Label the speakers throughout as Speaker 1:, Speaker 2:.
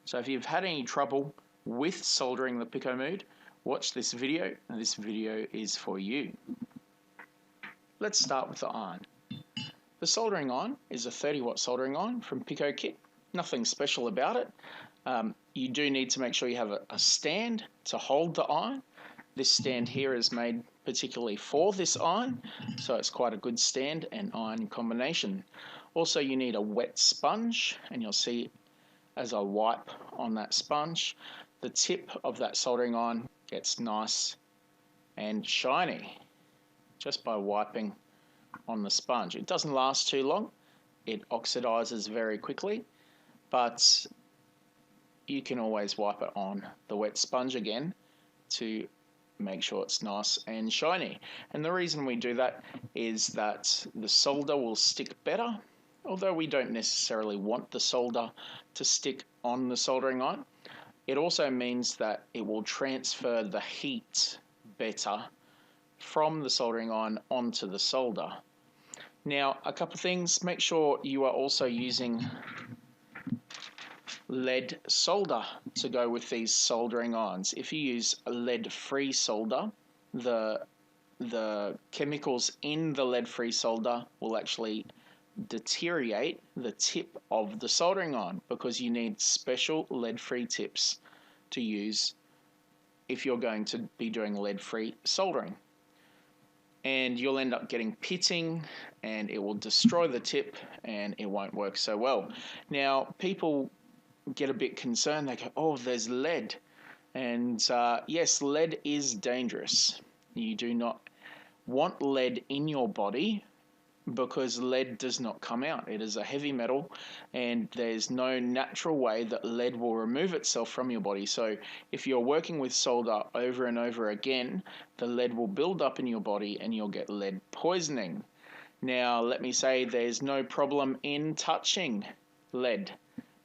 Speaker 1: So if you've had any trouble with soldering the PicoMood, watch this video, and this video is for you. Let's start with the iron. The soldering iron is a 30-watt soldering iron from PicoKit. Nothing special about it. You do need to make sure you have a stand to hold the iron. This stand here is made particularly for this iron, so it's quite a good stand and iron combination. Also, you need a wet sponge, and you'll see as I wipe on that sponge, the tip of that soldering iron gets nice and shiny just by wiping on the sponge. It doesn't last too long. It oxidizes very quickly, but you can always wipe it on the wet sponge again to make sure it's nice and shiny. And the reason we do that is that the solder will stick better, although we don't necessarily want the solder to stick on the soldering iron. It also means that it will transfer the heat better from the soldering iron onto the solder. Now, a couple of things. Make sure you are also using lead solder to go with these soldering irons. If you use a lead-free solder, the chemicals in the lead-free solder will actually deteriorate the tip of the soldering iron, because you need special lead-free tips to use if you're going to be doing lead-free soldering. And you'll end up getting pitting, and it will destroy the tip, and it won't work so well. Now, people get a bit concerned. They go, oh, there's lead. And yes, lead is dangerous. You do not want lead in your body, because lead does not come out. It is a heavy metal, and there's no natural way that lead will remove itself from your body. So if you're working with solder over and over again, the lead will build up in your body and you'll get lead poisoning. Now, let me say there's no problem in touching lead,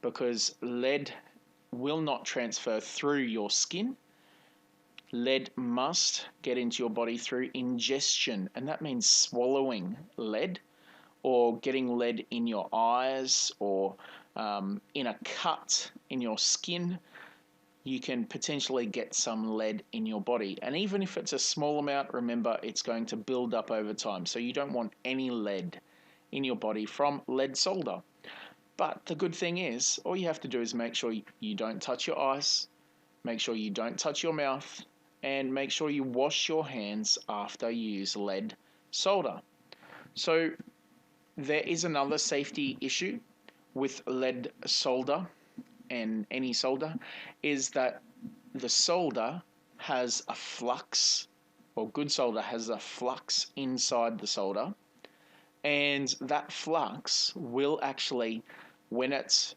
Speaker 1: because lead will not transfer through your skin. Lead must get into your body through ingestion, and that means swallowing lead, or getting lead in your eyes, or in a cut in your skin. You can potentially get some lead in your body. And even if it's a small amount, remember, it's going to build up over time. So you don't want any lead in your body from lead solder. But the good thing is, all you have to do is make sure you don't touch your eyes, make sure you don't touch your mouth, and make sure you wash your hands after you use lead solder. So there is another safety issue with lead solder and any solder, is that the solder has a flux, or good solder has a flux inside the solder, and that flux will actually, when it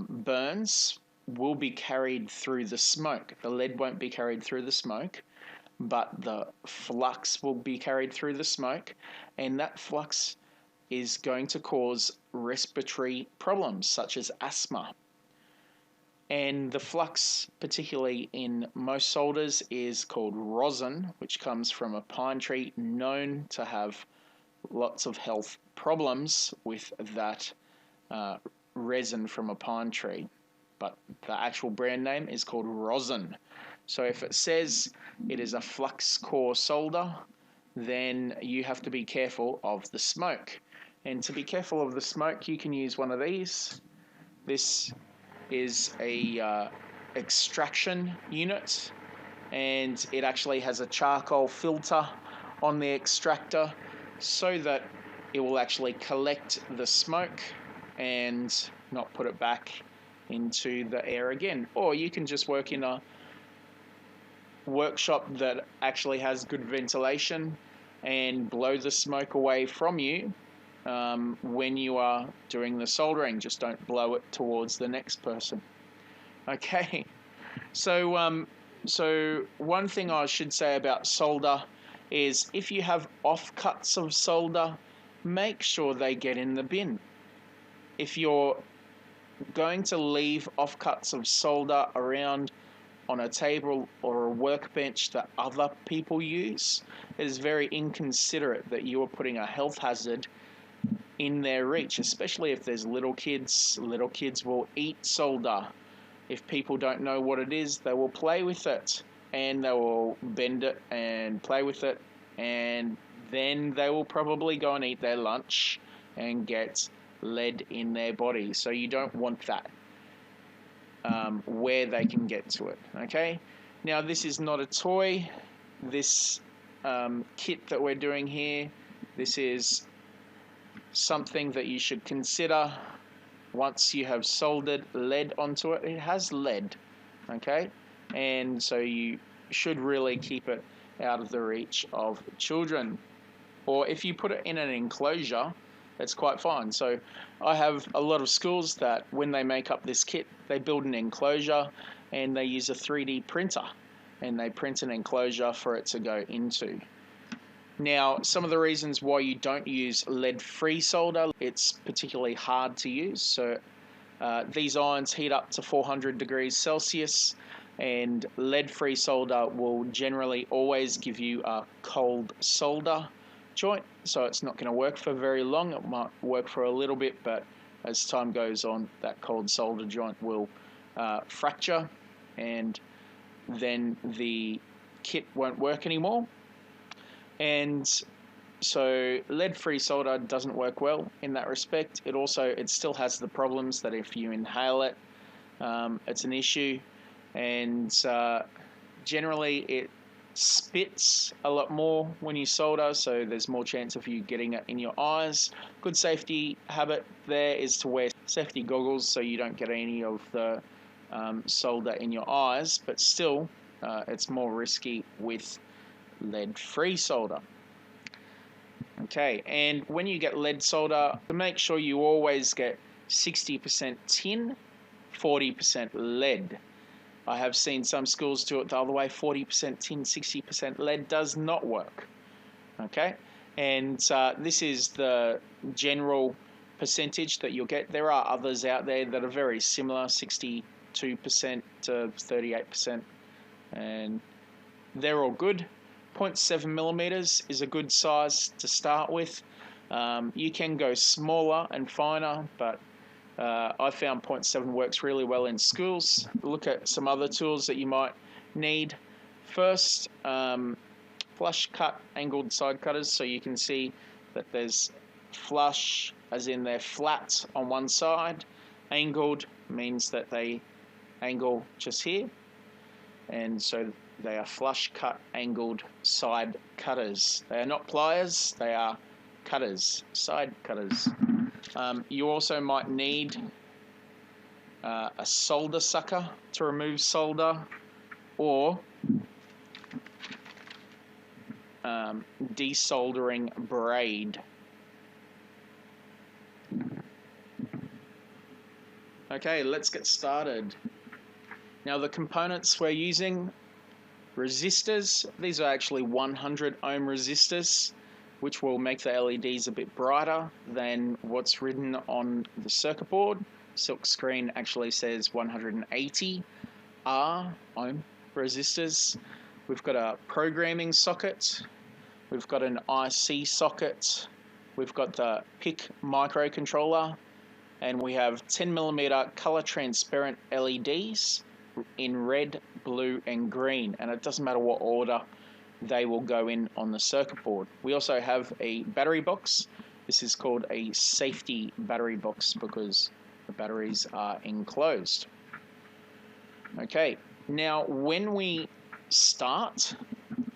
Speaker 1: burns, will be carried through the smoke. The lead won't be carried through the smoke, but the flux will be carried through the smoke, and that flux is going to cause respiratory problems such as asthma. And the flux, particularly in most solders, is called rosin, which comes from a pine tree known to have lots of health problems with that resin from a pine tree. But the actual brand name is called rosin. So if it says it is a flux core solder, then you have to be careful of the smoke. And to be careful of the smoke, you can use one of these. This is a extraction unit, and it actually has a charcoal filter on the extractor so that it will actually collect the smoke and not put it back into the air again. Or you can just work in a workshop that actually has good ventilation and blow the smoke away from you when you are doing the soldering. Just don't blow it towards the next person. Okay, so one thing I should say about solder is, if you have offcuts of solder, make sure they get in the bin. If you're going to leave offcuts of solder around on a table or a workbench that other people use, it is very inconsiderate that you are putting a health hazard in their reach, especially if there's little kids. Little kids will eat solder If people don't know what it is, they will play with it, and they will bend it and play with it, and then they will probably go and eat their lunch and get lead in their body. So you don't want that where they can get to it. Okay, now this is not a toy. This kit that we're doing here, this is something that you should consider once you have soldered lead onto it. It has lead, okay, and so you should really keep it out of the reach of children. Or if you put it in an enclosure, it's quite fine. So I have a lot of schools that when they make up this kit, they build an enclosure and they use a 3D printer and they print an enclosure for it to go into. Now, some of the reasons why you don't use lead-free solder, it's particularly hard to use. So these irons heat up to 400 degrees Celsius, and lead-free solder will generally always give you a cold solder joint, so it's not going to work for very long. It might work for a little bit, but as time goes on, that cold solder joint will fracture, and then the kit won't work anymore. And so lead-free solder doesn't work well in that respect. It still has the problems that if you inhale it, it's an issue, and generally it spits a lot more when you solder, so there's more chance of you getting it in your eyes. Good safety habit there is to wear safety goggles so you don't get any of the solder in your eyes, but still it's more risky with lead-free solder. Okay, and when you get lead solder, make sure you always get 60% tin, 40% lead. I have seen some schools do it the other way, 40% tin, 60% lead. Does not work. Okay, and this is the general percentage that you'll get. There are others out there that are very similar, 62% to 38%, and they're all good. 0.7 millimeters is a good size to start with. You can go smaller and finer, but I found 0.7 works really well in schools. Look at some other tools that you might need. First, flush cut angled side cutters, so you can see that there's flush, as in they're flat on one side. Angled means that they angle just here, and so they are flush cut angled side cutters. They are not pliers, they are cutters, side cutters. You also might need a solder sucker to remove solder, or desoldering braid. Okay, let's get started. Now the components we're using: resistors. These are actually 100 ohm resistors, which will make the LEDs a bit brighter than what's written on the circuit board. Silk screen actually says 180 ohm resistors. We've got a programming socket. We've got an IC socket. We've got the PIC microcontroller, and we have 10mm color transparent LEDs in red, blue, and green, and it doesn't matter what order they will go in on the circuit board. We also have a battery box. This is called a safety battery box because the batteries are enclosed. Okay, now when we start,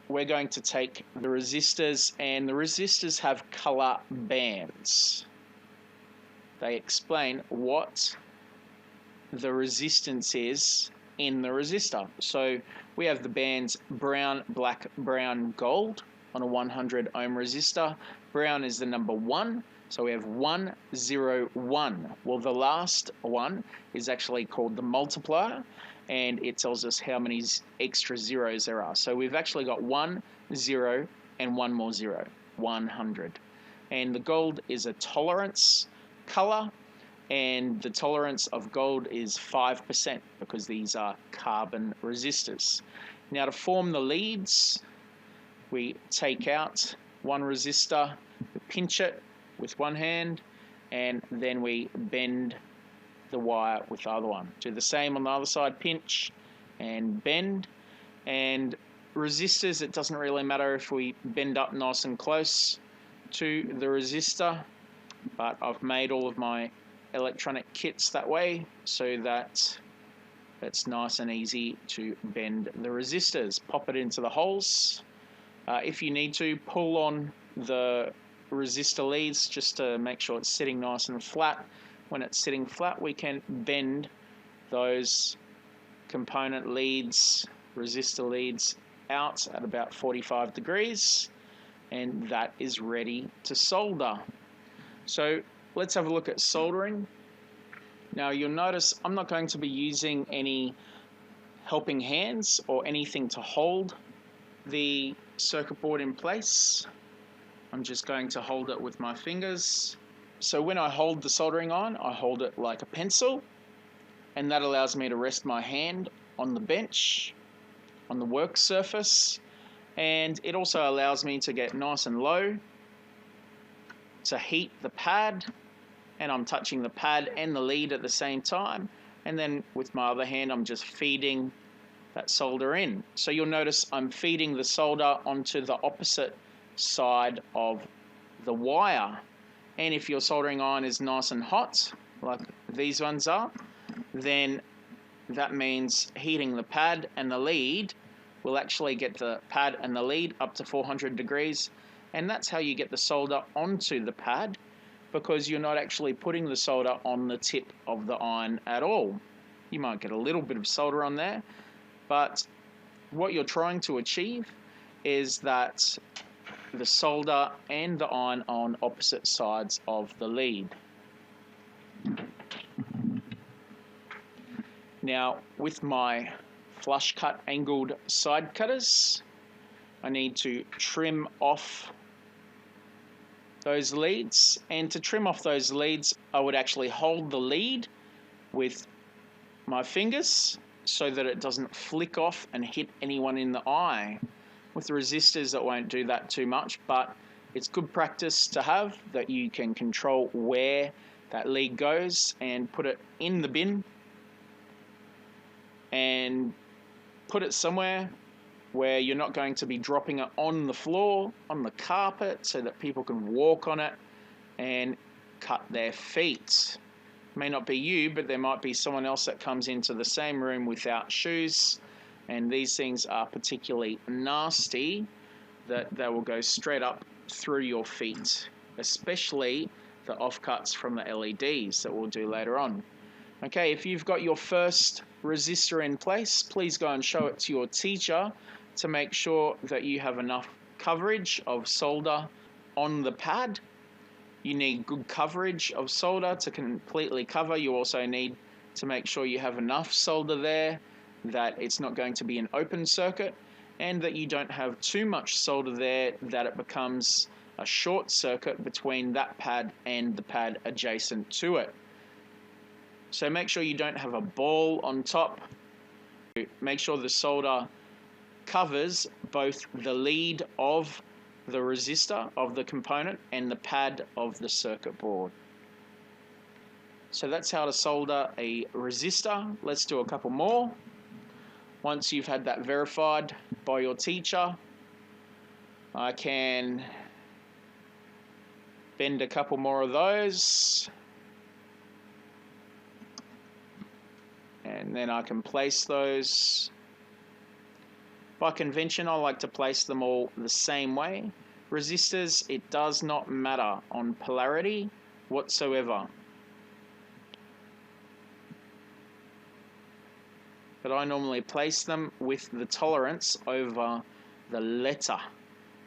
Speaker 1: we're going to take the resistors, and the resistors have color bands. They explain what the resistance is in the resistor. So we have the bands brown, black, brown, gold on a 100 ohm resistor. Brown is the number 1, so we have 1, 0, 1. Well, the last one is actually called the multiplier, and it tells us how many extra zeros there are. So we've actually got 1, 0, and 1 more 0, 100. And the gold is a tolerance color, and the tolerance of gold is 5% because these are carbon resistors. Now to form the leads, we take out one resistor, we pinch it with one hand, and then we bend the wire with the other one. Do the same on the other side, pinch and bend. And resistors, it doesn't really matter if we bend up nice and close to the resistor, but I've made all of my electronic kits that way so that it's nice and easy to bend the resistors. Pop it into the holes. If you need to, pull on the resistor leads just to make sure it's sitting nice and flat. When it's sitting flat, we can bend those component leads, resistor leads, out at about 45 degrees, and that is ready to solder. So let's have a look at soldering. Now you'll notice I'm not going to be using any helping hands or anything to hold the circuit board in place. I'm just going to hold it with my fingers. So when I hold the soldering iron, I hold it like a pencil, and that allows me to rest my hand on the bench, on the work surface, and it also allows me to get nice and low to heat the pad, and I'm touching the pad and the lead at the same time, and then with my other hand I'm just feeding that solder in. So you'll notice I'm feeding the solder onto the opposite side of the wire, and if your soldering iron is nice and hot like these ones are, then that means heating the pad and the lead will actually get the pad and the lead up to 400 degrees, and that's how you get the solder onto the pad, because you're not actually putting the solder on the tip of the iron at all. You might get a little bit of solder on there, but what you're trying to achieve is that the solder and the iron are on opposite sides of the lead. Now, with my flush cut angled side cutters, I need to trim off those leads, and to trim off those leads I would actually hold the lead with my fingers so that it doesn't flick off and hit anyone in the eye. With the resistors it won't do that too much, but it's good practice to have that you can control where that lead goes and put it in the bin and put it somewhere where you're not going to be dropping it on the floor, on the carpet, so that people can walk on it and cut their feet. May not be you, but there might be someone else that comes into the same room without shoes, and these things are particularly nasty that they will go straight up through your feet, especially the offcuts from the LEDs that we'll do later on. Okay, if you've got your first resistor in place, please go and show it to your teacher to make sure that you have enough coverage of solder on the pad. You need good coverage of solder to completely cover. You also need to make sure you have enough solder there that it's not going to be an open circuit, and that you don't have too much solder there that it becomes a short circuit between that pad and the pad adjacent to it. So make sure you don't have a ball on top. Make sure the solder covers both the lead of the resistor of the component and the pad of the circuit board. So that's how to solder a resistor. Let's do a couple more. Once you've had that verified by your teacher, I can bend a couple more of those, and then I can place those. By convention, I like to place them all the same way. Resistors, it does not matter on polarity whatsoever. But I normally place them with the tolerance over the letter.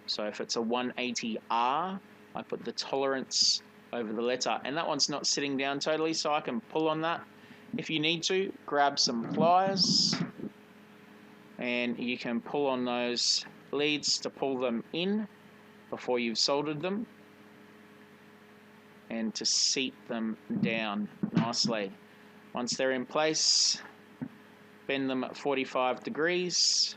Speaker 1: So if it's a 180R, I put the tolerance over the letter. And that one's not sitting down totally, so I can pull on that. If you need to, grab some pliers, and you can pull on those leads to pull them in before you've soldered them, and to seat them down nicely. Once they're in place, bend them at 45 degrees.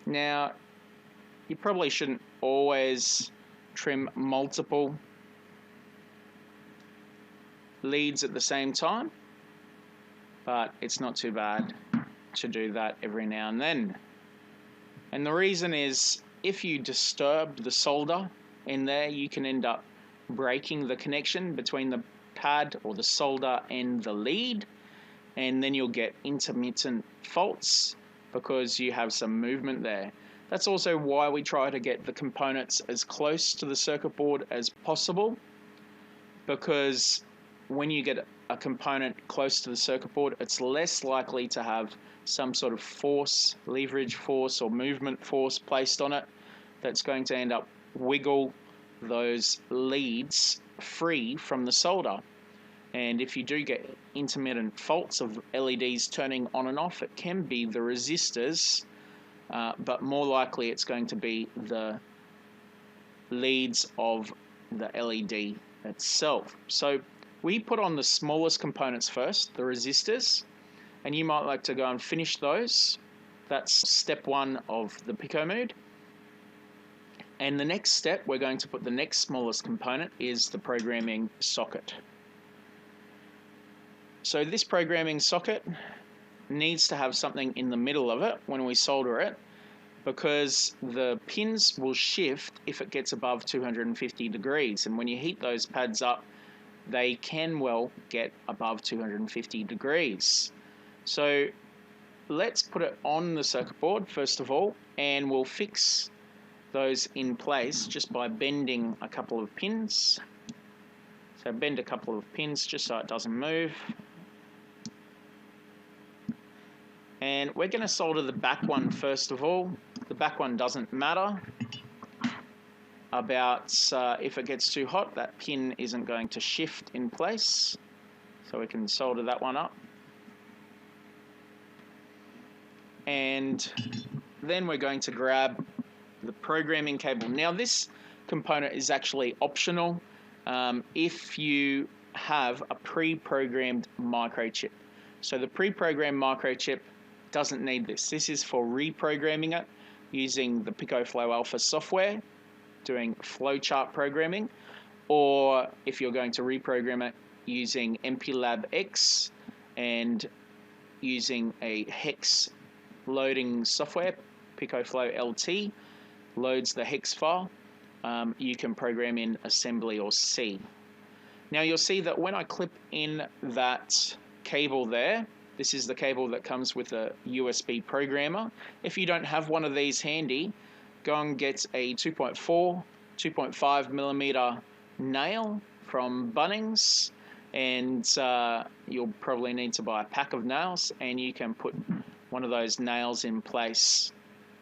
Speaker 1: Now, you probably shouldn't always trim multiple leads at the same time, but it's not too bad to do that every now and then. And the reason is, if you disturb the solder in there, you can end up breaking the connection between the pad or the solder and the lead, and then you'll get intermittent faults because you have some movement there. That's also why we try to get the components as close to the circuit board as possible, because when you get a component close to the circuit board, it's less likely to have some sort of force, leverage force or movement force placed on it that's going to end up wiggle those leads free from the solder. And if you do get intermittent faults of LEDs turning on and off, it can be the resistors, but more likely it's going to be the leads of the LED itself. So we put on the smallest components first, the resistors, and you might like to go and finish those. That's step one of the PicoMood. And the next step, we're going to put the next smallest component is the programming socket. So this programming socket needs to have something in the middle of it when we solder it, because the pins will shift if it gets above 250 degrees. And when you heat those pads up, they can well get above 250 degrees. So let's put it on the circuit board first of all, and we'll fix those in place just by bending a couple of pins. So bend a couple of pins just so it doesn't move. And we're going to solder the back one first of all. The back one doesn't matter about if it gets too hot, that pin isn't going to shift in place. So we can solder that one up. And then we're going to grab the programming cable. Now this component is actually optional if you have a pre-programmed microchip. So the pre-programmed microchip doesn't need this. This is for reprogramming it using the PicoFlow Alpha software, doing flowchart programming, or if you're going to reprogram it using MPLABX and using a hex loading software, PicoFlow LT loads the hex file, you can program in assembly or C. Now you'll see that when I clip in that cable there, this is the cable that comes with a USB programmer. If you don't have one of these handy, go and get a 2.5 millimeter nail from Bunnings, and you'll probably need to buy a pack of nails, and you can put one of those nails in place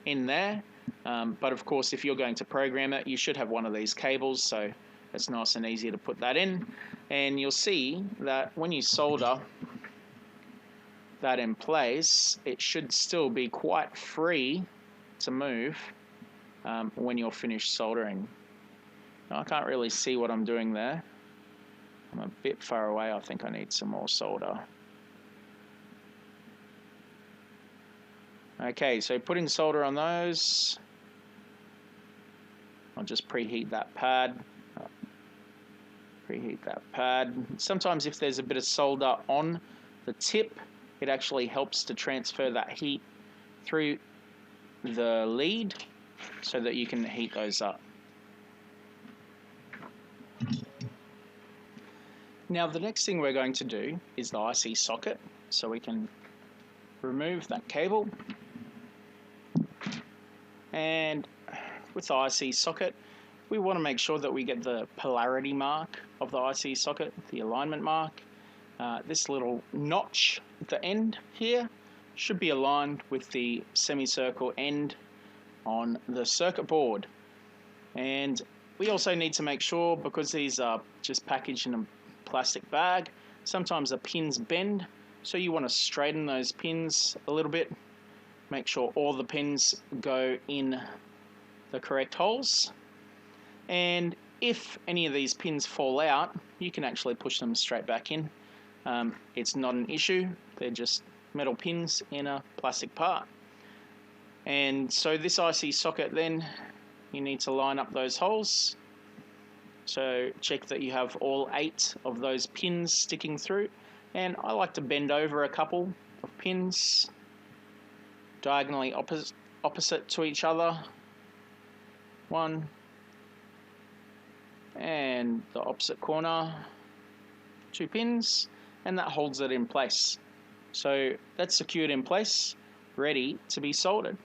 Speaker 1: in there. But of course, if you're going to program it, you should have one of these cables, so it's nice and easy to put that in. And you'll see that when you solder that in place, it should still be quite free to move when you're finished soldering. Now, I can't really see what I'm doing there. I'm a bit far away. I think I need some more solder. Okay, so putting solder on those. I'll just preheat that pad. Preheat that pad. Sometimes if there's a bit of solder on the tip, it actually helps to transfer that heat through the lead so that you can heat those up. Now the next thing we're going to do is the IC socket, so we can remove that cable. And with the IC socket, we want to make sure that we get the polarity mark of the IC socket, the alignment mark. This little notch at the end here should be aligned with the semicircle end on the circuit board. And we also need to make sure, because these are just packaged in a plastic bag, sometimes the pins bend, so you want to straighten those pins a little bit. Make sure all the pins go in the correct holes. And if any of these pins fall out, you can actually push them straight back in. It's not an issue. They're just metal pins in a plastic part. And so this IC socket, then you need to line up those holes. So check that you have all 8 of those pins sticking through. And I like to bend over a couple of pins diagonally opposite to each other. 1, and the opposite corner, 2 pins, and that holds it in place. So that's secured in place, ready to be soldered.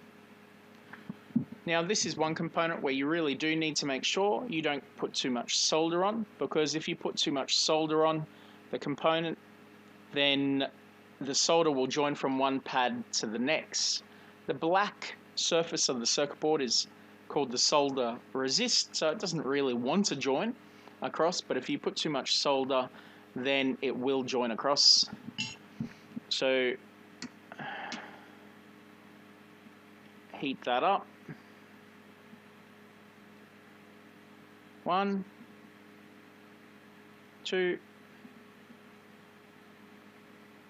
Speaker 1: Now this is one component where you really do need to make sure you don't put too much solder on, because if you put too much solder on the component, then the solder will join from one pad to the next. The black surface of the circuit board is called the solder resist, so it doesn't really want to join across, but if you put too much solder, then it will join across. So heat that up. 1, 2,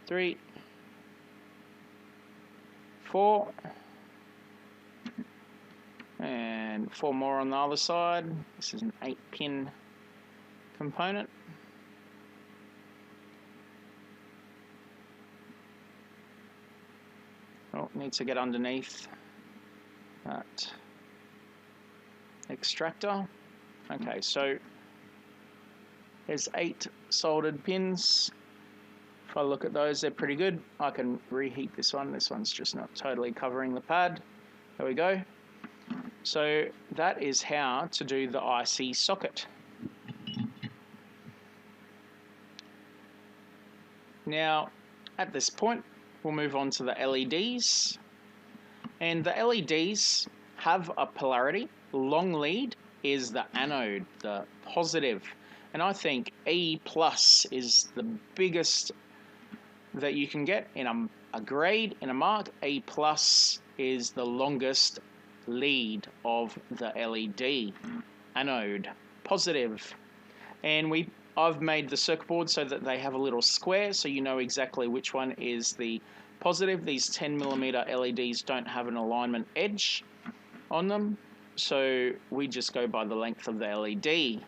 Speaker 1: 3, 4, and 4 more on the other side. This is an 8-pin component. Oh, needs to get underneath that extractor. Okay, so there's 8 soldered pins. If I look at those, they're pretty good. I can reheat this one. This one's just not totally covering the pad. There we go. So that is how to do the IC socket. Now, at this point, we'll move on to the LEDs. And the LEDs have a polarity. Long lead is the anode, the positive. And I think E+ is the biggest that you can get in a grade, in a mark. E+ is the longest lead of the LED, anode, positive. And I've made the circuit board so that they have a little square, so you know exactly which one is the positive. These 10mm LEDs don't have an alignment edge on them, so we just go by the length of the LED.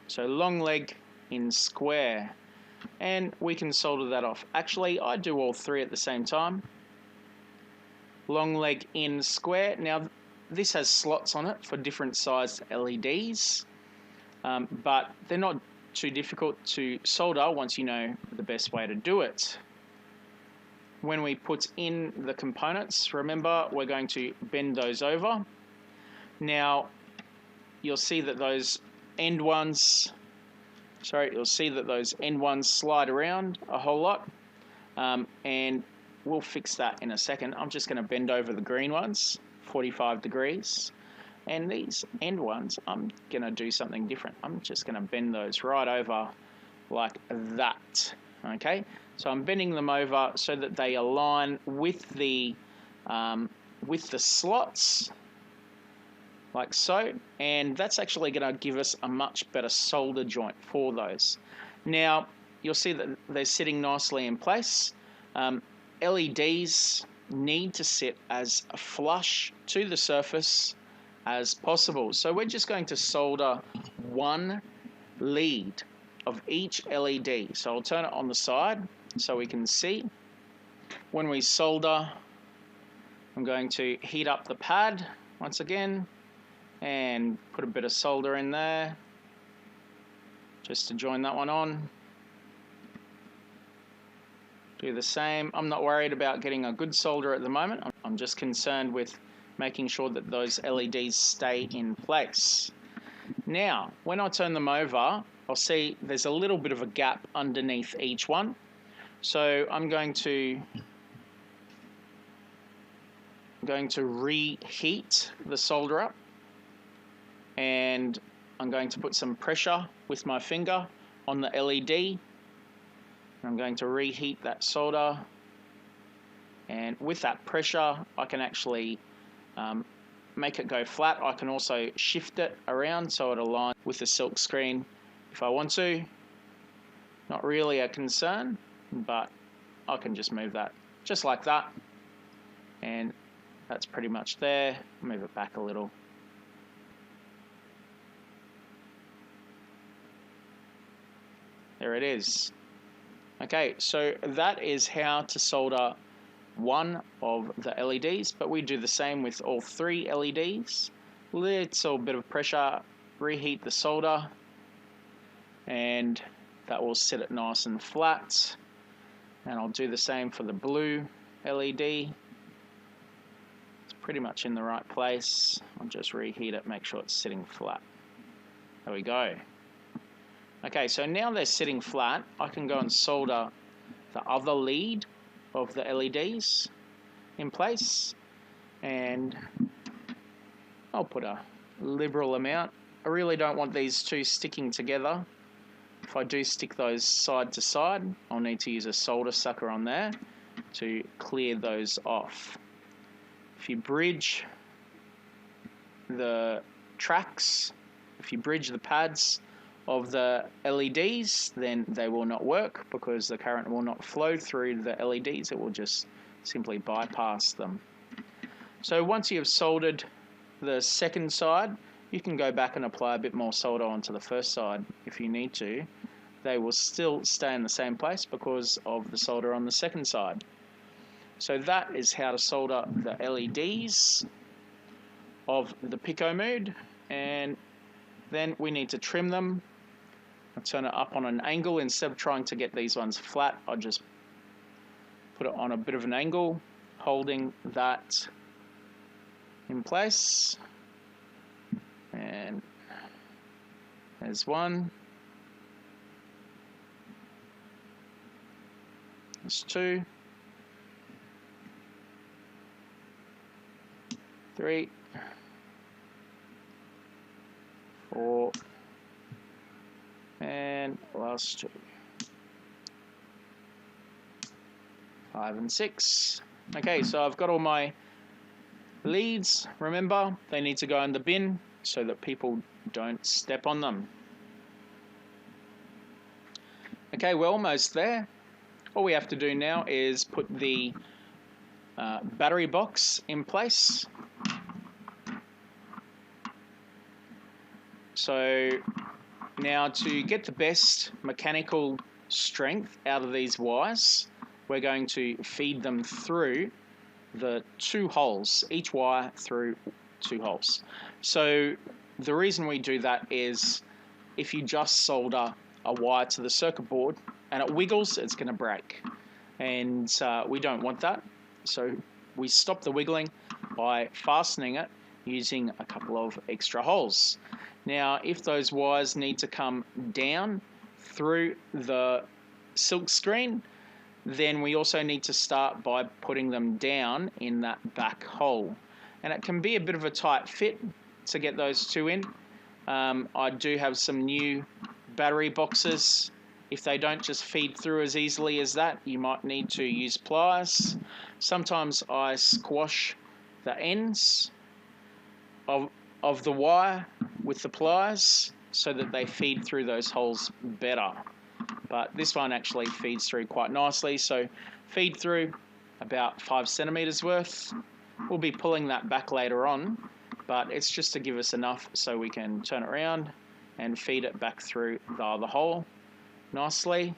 Speaker 1: So long leg in square, and we can solder that off. Actually, I do all 3 at the same time. Long leg in square. Now, this has slots on it for different sized LEDs, but they're not too difficult to solder once you know the best way to do it. When we put in the components, remember, we're going to bend those over. Now, you'll see that those end ones slide around a whole lot, and we'll fix that in a second. I'm just going to bend over the green ones, 45 degrees, and these end ones, I'm going to do something different. I'm just going to bend those right over like that, okay? So I'm bending them over so that they align with the slots, like so, and that's actually going to give us a much better solder joint for those. Now, you'll see that they're sitting nicely in place. LEDs need to sit as flush to the surface as possible. So we're just going to solder one lead of each LED. So I'll turn it on the side so we can see. When we solder, I'm going to heat up the pad once again and put a bit of solder in there just to join that one on. Do the same. I'm not worried about getting a good solder at the moment. I'm just concerned with making sure that those LEDs stay in place. Now, when I turn them over, I'll see there's a little bit of a gap underneath each one. So I'm going to reheat the solder up, and I'm going to put some pressure with my finger on the LED. I'm going to reheat that solder, and with that pressure I can actually make it go flat. I can also shift it around so it aligns with the silk screen if I want to. Not really a concern, but I can just move that just like that. and that's pretty much there. Move it back a little. There it is. Okay, so that is how to solder one of the LEDs, but we do the same with all 3 LEDs. Little bit of pressure, reheat the solder, and that will set it nice and flat. And I'll do the same for the blue LED. It's pretty much in the right place. I'll just reheat it, make sure it's sitting flat. There we go. Okay, so now they're sitting flat, I can go and solder the other lead of the LEDs in place, and I'll put a liberal amount. I really don't want these two sticking together. If I do stick those side to side, I'll need to use a solder sucker on there to clear those off. If you bridge the tracks, if you bridge the pads of the LEDs, then they will not work because the current will not flow through the LEDs. It will just simply bypass them. So once you've soldered the second side, you can go back and apply a bit more solder onto the first side if you need to. They will still stay in the same place because of the solder on the second side. So that is how to solder the LEDs of the PicoMood, and then we need to trim them. I'll turn it up on an angle. Instead of trying to get these ones flat, I'll just put it on a bit of an angle, holding that in place. And there's one. There's 2. 3. 4. And last 2. 5 and 6. Okay, so I've got all my leads. Remember, they need to go in the bin so that people don't step on them. Okay, we're almost there. All we have to do now is put the battery box in place. So now to get the best mechanical strength out of these wires, we're going to feed them through the 2 holes, each wire through 2 holes. So the reason we do that is if you just solder a wire to the circuit board and it wiggles, it's going to break. And we don't want that. So we stop the wiggling by fastening it using a couple of extra holes. Now, if those wires need to come down through the silk screen, then we also need to start by putting them down in that back hole. And it can be a bit of a tight fit to get those 2 in. I do have some new battery boxes. If they don't just feed through as easily as that, you might need to use pliers. Sometimes I squash the ends of the wire with the pliers so that they feed through those holes better. But this one actually feeds through quite nicely, so feed through about 5 centimeters worth. We'll be pulling that back later on, but it's just to give us enough so we can turn it around and feed it back through the other hole nicely.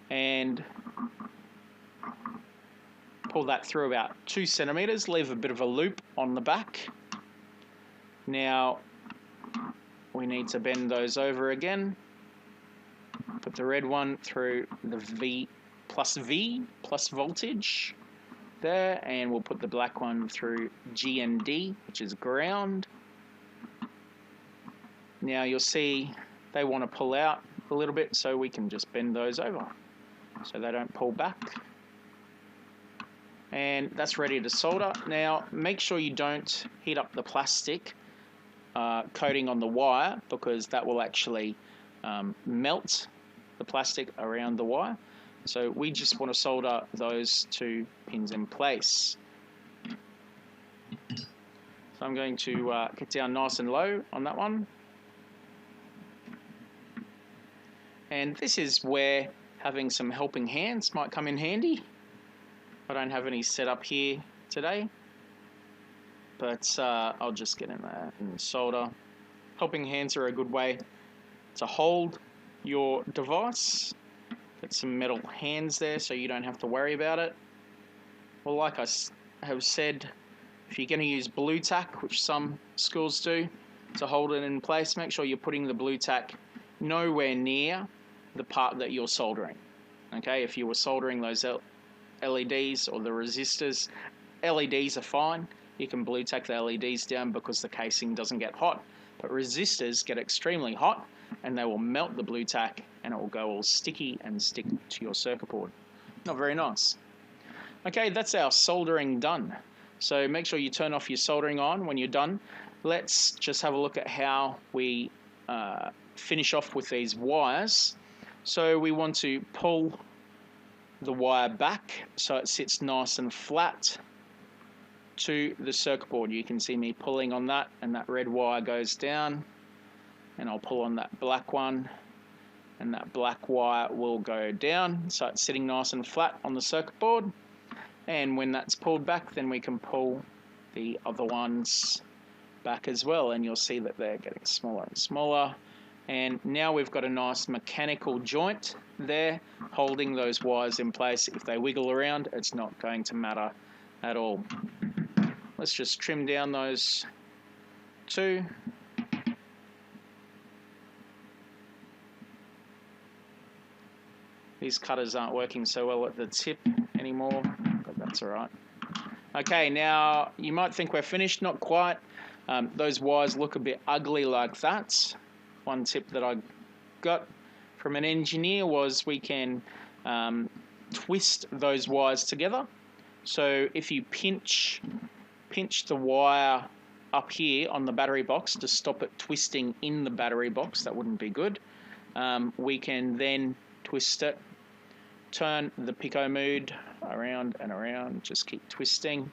Speaker 1: And pull that through about 2 centimeters, leave a bit of a loop on the back. Now we need to bend those over again. Put the red one through the V plus voltage there, and we'll put the black one through G and D, which is ground. Now you'll see they want to pull out a little bit, so we can just bend those over so they don't pull back. And that's ready to solder. Now make sure you don't heat up the plastic coating on the wire, because that will actually melt the plastic around the wire. So we just want to solder those 2 pins in place. So I'm going to get down nice and low on that one. And this is where having some helping hands might come in handy. I don't have any set up here today, but I'll just get in there and solder. Helping hands are a good way to hold your device. Get some metal hands there so you don't have to worry about it. Well, like I have said, if you're going to use blue tack, which some schools do, to hold it in place, make sure you're putting the blue tack nowhere near the part that you're soldering. Okay, if you were soldering those LEDs or the resistors, LEDs are fine. You can blue tack the LEDs down because the casing doesn't get hot, but resistors get extremely hot and they will melt the blue tack and it will go all sticky and stick to your circuit board. Not very nice. Okay, that's our soldering done. So make sure you turn off your soldering on when you're done. Let's just have a look at how we finish off with these wires. So we want to pull the wire back so it sits nice and flat to the circuit board. You can see me pulling on that, and that red wire goes down, and I'll pull on that black one, and that black wire will go down so it's sitting nice and flat on the circuit board. And when that's pulled back, then we can pull the other ones back as well, and you'll see that they're getting smaller and smaller. And now we've got a nice mechanical joint there holding those wires in place. If they wiggle around, it's not going to matter at all. Let's just trim down those two. These cutters aren't working so well at the tip anymore, but that's all right. Okay, now you might think we're finished. Not quite. Those wires look a bit ugly like that. One tip that I got from an engineer was we can twist those wires together. So if you pinch the wire up here on the battery box to stop it twisting in the battery box, that wouldn't be good. We can then twist it, turn the PicoMood around and around, just keep twisting.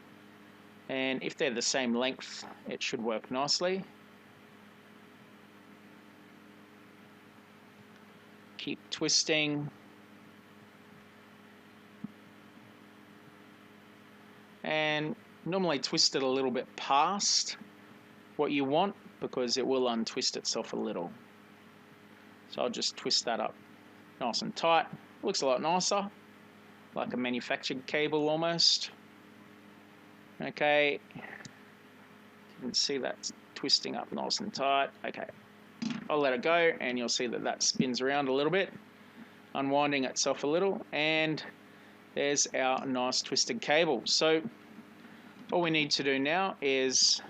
Speaker 1: And if they're the same length, it should work nicely. Keep twisting. And normally twist it a little bit past what you want because it will untwist itself a little. So I'll just twist that up nice and tight. Looks a lot nicer, like a manufactured cable almost. Okay, you can see that's twisting up nice and tight. Okay, I'll let it go and you'll see that that spins around a little bit, unwinding itself a little, and there's our nice twisted cable. So all we need to do now is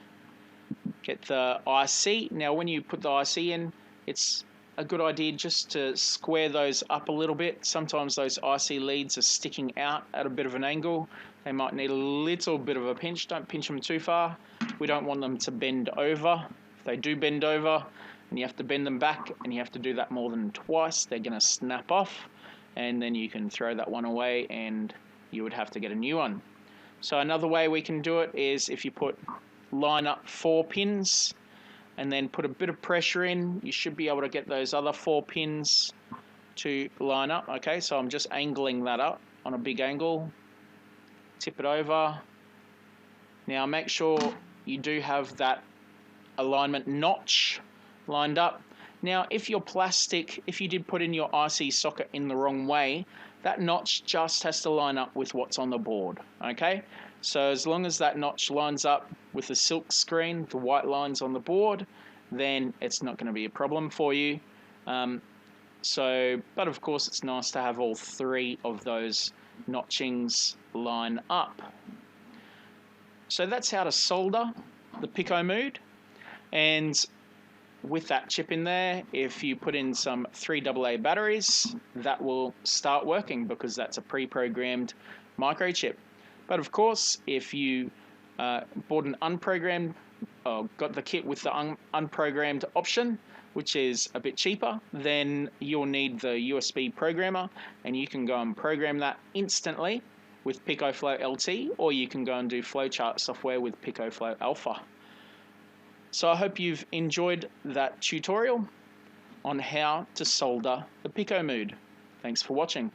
Speaker 1: get the IC. Now when you put the IC in, it's a good idea just to square those up a little bit. Sometimes those IC leads are sticking out at a bit of an angle. They might need a little bit of a pinch. Don't pinch them too far. We don't want them to bend over. If they do bend over, and you have to bend them back, and you have to do that more than twice, they're going to snap off, and then you can throw that one away and you would have to get a new one. So another way we can do it is if you line up 4 pins and then put a bit of pressure in, you should be able to get those other 4 pins to line up. Okay, so I'm just angling that up on a big angle. Tip it over. Now make sure you do have that alignment notch lined up. Now if your plastic, if you did put in your IC socket in the wrong way, that notch just has to line up with what's on the board. Okay, so as long as that notch lines up with the silk screen, the white lines on the board, then it's not going to be a problem for you. But of course it's nice to have all 3 of those notchings line up. So that's how to solder the PicoMood. And with that chip in there, if you put in some 3AA batteries, that will start working because that's a pre-programmed microchip. But of course, if you bought an unprogrammed, got the kit with the unprogrammed option, which is a bit cheaper, then you'll need the USB programmer, and you can go and program that instantly with PicoFlow LT, or you can go and do Flowchart software with PicoFlow Alpha. So I hope you've enjoyed that tutorial on how to solder the PicoMood. Thanks for watching.